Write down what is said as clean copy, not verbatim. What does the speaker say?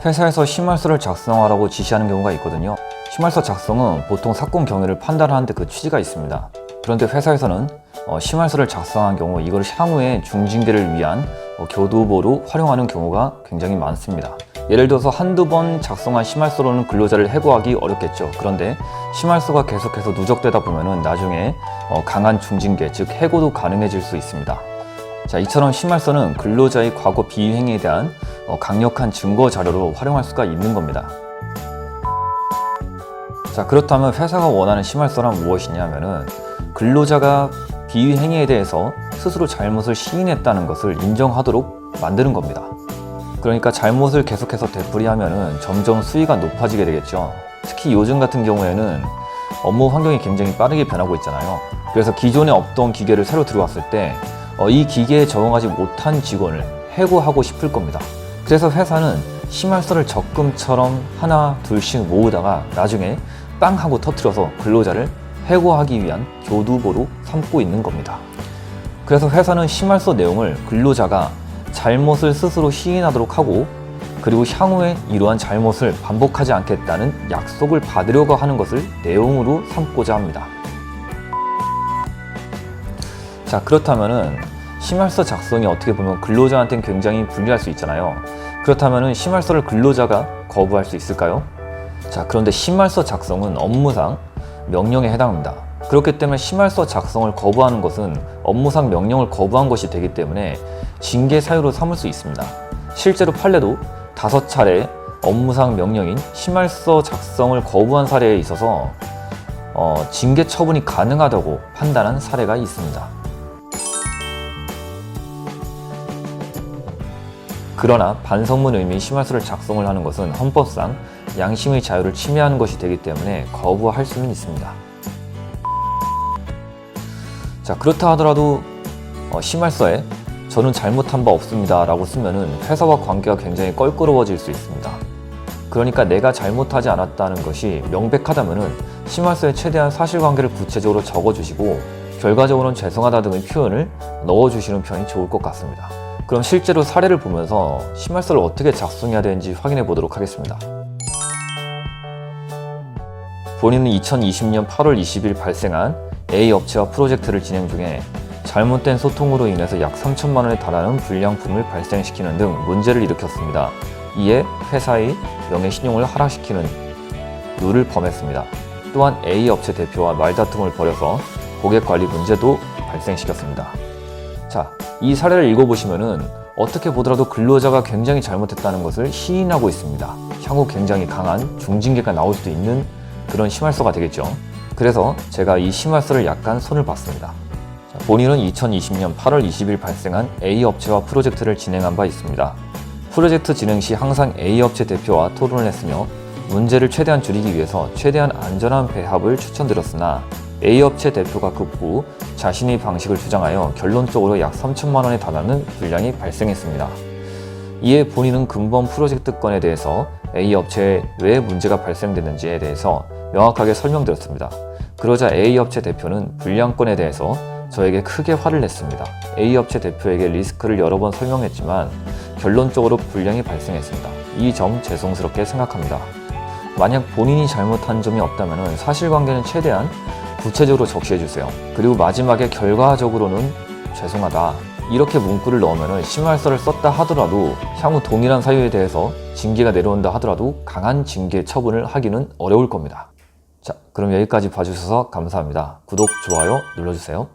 회사에서 심할서를 작성하라고 지시하는 경우가 있거든요. 심할서 작성은 보통 사건 경위를 판단하는 데 그 취지가 있습니다. 그런데 회사에서는 심할서를 작성한 경우 이걸 향후에 중징계를 위한 교두보로 활용하는 경우가 굉장히 많습니다. 예를 들어서 한두 번 작성한 심할서로는 근로자를 해고하기 어렵겠죠. 그런데 심할서가 계속해서 누적되다 보면 나중에 강한 중징계, 즉 해고도 가능해질 수 있습니다. 자, 이처럼 심할서는 근로자의 과거 비행에 대한 강력한 증거 자료로 활용할 수가 있는 겁니다. 자, 그렇다면 회사가 원하는 심할서란 무엇이냐면은 근로자가 비위 행위에 대해서 스스로 잘못을 시인했다는 것을 인정하도록 만드는 겁니다. 그러니까 잘못을 계속해서 되풀이하면은 점점 수위가 높아지게 되겠죠. 특히 요즘 같은 경우에는 업무 환경이 굉장히 빠르게 변하고 있잖아요. 그래서 기존에 없던 기계를 새로 들어왔을 때 이 기계에 적응하지 못한 직원을 해고하고 싶을 겁니다. 그래서 회사는 심할서를 적금처럼 하나 둘씩 모으다가 나중에 빵 하고 터뜨려서 근로자를 해고하기 위한 교두보로 삼고 있는 겁니다. 그래서 회사는 심할서 내용을 근로자가 잘못을 스스로 시인하도록 하고, 그리고 향후에 이러한 잘못을 반복하지 않겠다는 약속을 받으려고 하는 것을 내용으로 삼고자 합니다. 자, 그렇다면은 심할서 작성이 어떻게 보면 근로자한테는 굉장히 불리할 수 있잖아요. 그렇다면은 심할서를 근로자가 거부할 수 있을까요? 자, 그런데 심할서 작성은 업무상 명령에 해당합니다. 그렇기 때문에 심할서 작성을 거부하는 것은 업무상 명령을 거부한 것이 되기 때문에 징계 사유로 삼을 수 있습니다. 실제로 판례도 5차례 업무상 명령인 심할서 작성을 거부한 사례에 있어서 징계 처분이 가능하다고 판단한 사례가 있습니다. 그러나 반성문 의미의 심할서를 작성을 하는 것은 헌법상 양심의 자유를 침해하는 것이 되기 때문에 거부할 수는 있습니다. 자, 그렇다 하더라도 심할서에 저는 잘못한 바 없습니다 라고 쓰면은 회사와 관계가 굉장히 껄끄러워질 수 있습니다. 그러니까 내가 잘못하지 않았다는 것이 명백하다면은 심할서에 최대한 사실관계를 구체적으로 적어주시고 결과적으로는 죄송하다 등의 표현을 넣어주시는 편이 좋을 것 같습니다. 그럼 실제로 사례를 보면서 심할서를 어떻게 작성해야 되는지 확인해 보도록 하겠습니다. 본인은 2020년 8월 20일 발생한 A 업체와 프로젝트를 진행 중에 잘못된 소통으로 인해서 약 3천만 원에 달하는 불량품을 발생시키는 등 문제를 일으켰습니다. 이에 회사의 명예신용을 하락시키는 룰을 범했습니다. 또한 A 업체 대표와 말다툼을 벌여서 고객관리 문제도 발생시켰습니다. 자, 이 사례를 읽어보시면은 어떻게 보더라도 근로자가 굉장히 잘못했다는 것을 시인하고 있습니다. 향후 굉장히 강한 중징계가 나올 수도 있는 그런 심할서가 되겠죠. 그래서 제가 이 심할서를 약간 손을 봤습니다. 자, 본인은 2020년 8월 20일 발생한 A 업체와 프로젝트를 진행한 바 있습니다. 프로젝트 진행 시 항상 A 업체 대표와 토론을 했으며 문제를 최대한 줄이기 위해서 최대한 안전한 배합을 추천드렸으나 A 업체 대표가 극구 자신의 방식을 주장하여 결론적으로 약 3천만 원에 달하는 불량이 발생했습니다. 이에 본인은 근본 프로젝트 건에 대해서 A 업체에 왜 문제가 발생됐는지에 대해서 명확하게 설명드렸습니다. 그러자 A 업체 대표는 불량건에 대해서 저에게 크게 화를 냈습니다. A 업체 대표에게 리스크를 여러 번 설명했지만 결론적으로 불량이 발생했습니다. 이 점 죄송스럽게 생각합니다. 만약 본인이 잘못한 점이 없다면 사실관계는 최대한 구체적으로 적시해주세요. 그리고 마지막에 결과적으로는 죄송하다 이렇게 문구를 넣으면 심할서를 썼다 하더라도 향후 동일한 사유에 대해서 징계가 내려온다 하더라도 강한 징계 처분을 하기는 어려울 겁니다. 자, 그럼 여기까지 봐주셔서 감사합니다. 구독, 좋아요 눌러주세요.